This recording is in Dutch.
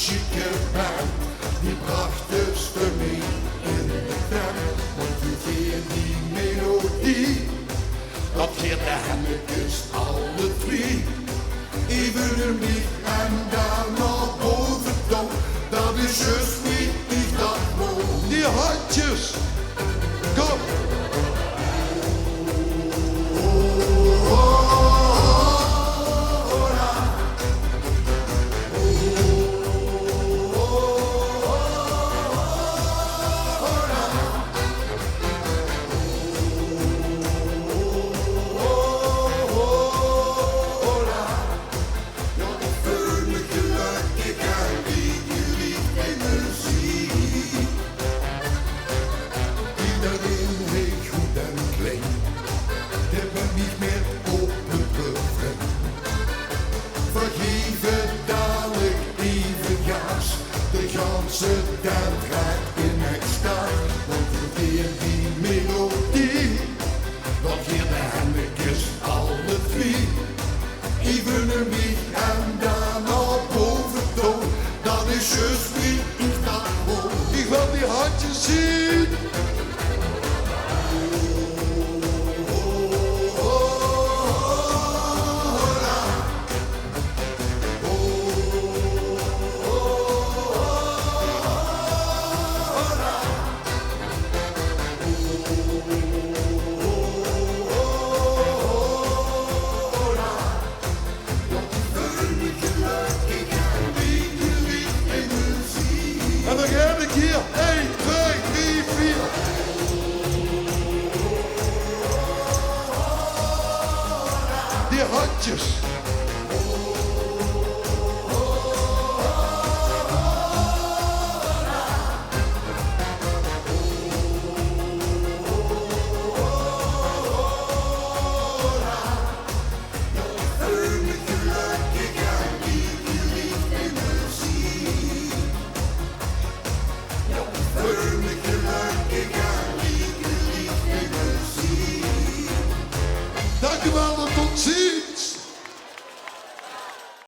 chique band, die brachten ze mee in de tram. Want toen weer die melodie, dat keerde Hennekes alle drie. Even een blik en daarna boven toon, dat is juist niet ik dat woon. Die handjes, kom! Ze daar draait in extaat, want weer die melodie, dat hier de Hennekes alle drie. Even een blik en daarna boventoon, dat is juist wie ik dat hoor. Ik wil die handjes zien.